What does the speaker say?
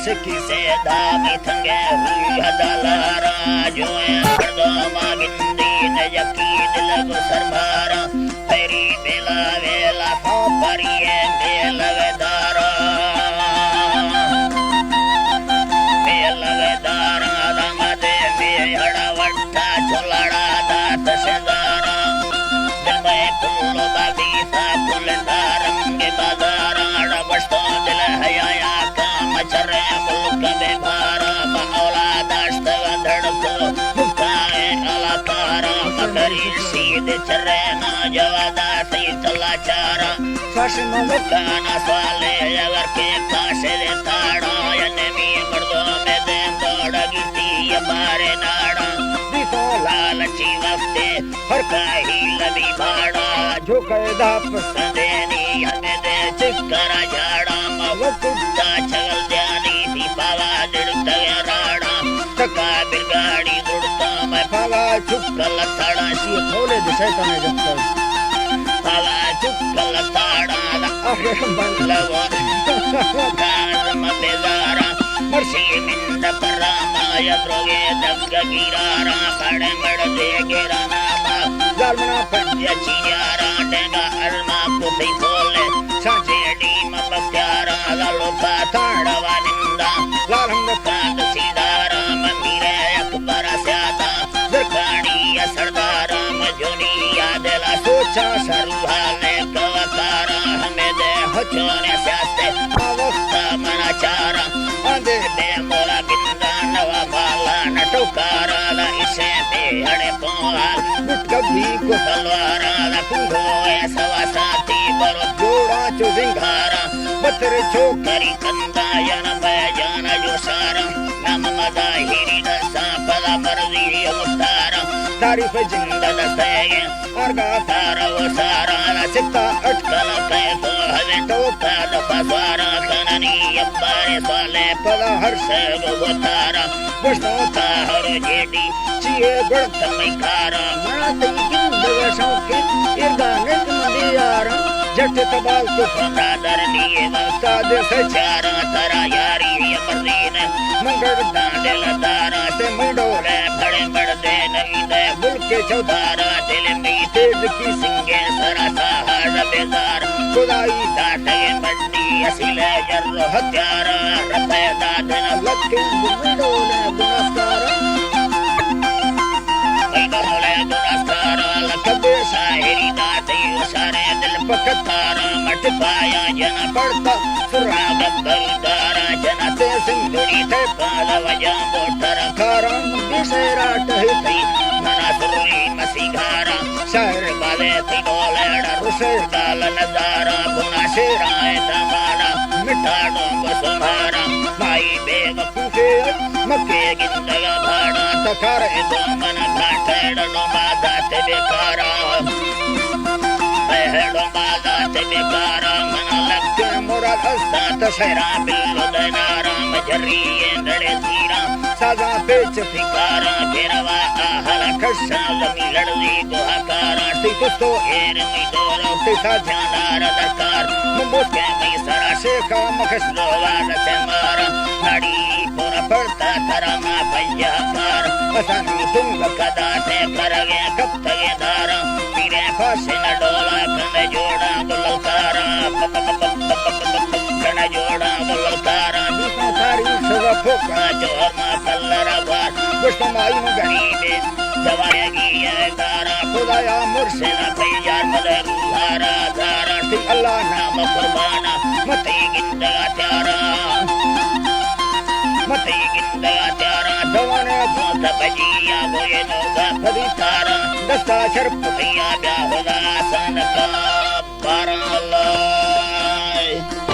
किसे दामी थंगे हदलारा जो मर्दो मागिंदी न यकीद लग सरमारा तेरी बेला वेला हो परिये बेलवेदारा दंगदे में हड़ा वट्टा चुलड़ा दात सेदारा दिल में कुल्लो बाबी सा कुलदारंग बाजारा डबस्तो दिल हयाया मचरे मुल्क में भारा मौला दाश्त धड़को मुकाए अलाकारा मकरी सीध चरे ना जवादा सी चला चारा शासन मुकाना स्वाले अगर के पासे दे ताड़ा यनमी मर्दों में दे दौड़ा गिटी ये बारे नाड़ा दिखो लालची वक्ते हर काही लबी भाड़ा जो कैदा पसंदेनी हमें दे चिकरा झाड़ा मवकुट्टा चगल टका बिरगाड़ी दुड़ता मैं पाला चुक्कल ताड़ा सी खोले दिशा तने जब पाला चुक्कल ताड़ा अरे बल्लवा काज मतेदारा मर्सी मिंद परा माया द्रोगे दग गिरारा खड़े मड़ दे गिराना मा जालमना पंजा चियारा डेगा अरमा को भी बोले सांचे डी मबक्यारा लालो पाताड़ा वानिंदा लालंग कांद सीदारा मंदिरे अकबर स्यादा दरकानी सरदारा मजोनी यादला सोचा सरुहाले कवकारा हमें दे हचोने स्यास्ते आवक्ता मनाचारा आंदे बे मोला बिंदा नवा बाला नटोकारा ला इसे बे हड़े पोहाल गुट कभी को तलवारा ला कुंगो ऐसा वासाती बरो जोड़ा चो जिंगारा बतर छोकरी कंदा यन बैजाना जो सारा नाम मदाहिरी दसा पला मर्जी मुस्तारा तारीफ जिंदल सैगे अर्गा तारा वो सारा सिक्का अटकल कै तो हवे टोका दफा स्वारा कननी अब्बारे साले पला हर से वो तारा बुश्तो ताहर जेडी चिए गुड़त मैकारा मना तई जिंदग शौके इरगा नेक मदियारा जट तबाल को फंदादर लिए मस्ताद सचारा तारा यारी मर्दीन मंगड़ दांडल दारा से मंडोले बड़े बड़े नहीं दे बुल के चौधारा दिल में तेज की सिंगे सरा सहार बेजार खुदाई दाटे बंडी असीले जर्र हत्यारा रपे दादन लक्के मंडोले बुनस्तारा मंडोले बुनस्तारा लकबे शायरी दाते सारे दिल पकतारा मट पाया जन पड़ता सुराग बलदारा जनते सिंधुरी थे पाल वजा मोटर खारा दिसेरा टहती मना सुरी मसीघारा शहर वाले थी डोलेड़ा रुसर गाल नजारा बुना शेराए दमाना मिठा डोंग सुमारा माई बेग फूफे मक्के गिंदगा भाड़ा तकार दो मन घाटेड़ नोमादा ते बेकारा हेड़ो बादा ते बेकारा मन लगते मोरा हस्ता तशरा बिल्लो दनारा मजरिए नड़े तीरा साजा पेच फिकारा घेरवा आहला खसा लमी लड़ली गुहाकारा टिकुस्तो एर मी दोरा तिसा ध्यानार दरकार मुंबोस के मई सरा शेखा मखस लोवान से मारा नाड़ी पूरा पड़ता तरमा भैयाकार पसंद तुंग कदा ते करगे कब तगे दारा पीरे फासे न डोला कने जोड़ा गुलकारा कने जोड़ा गुलकारा बिका सारी सवा फोका जो मा कल्लरा बार पुष्पमाई गरीबे जवाएगी ये दारा खुदाया मुर्शिदा तैयार मदरुहारा दारा ती अल्लाह नाम कुर्बाना मते गिंदगा त्यारा मते गिंदगा त्यारा जवाने भूत बजिया गोये नोगा फदी तारा दस्ता शर्फ भैया ब्याह सन का बारा अल्लाह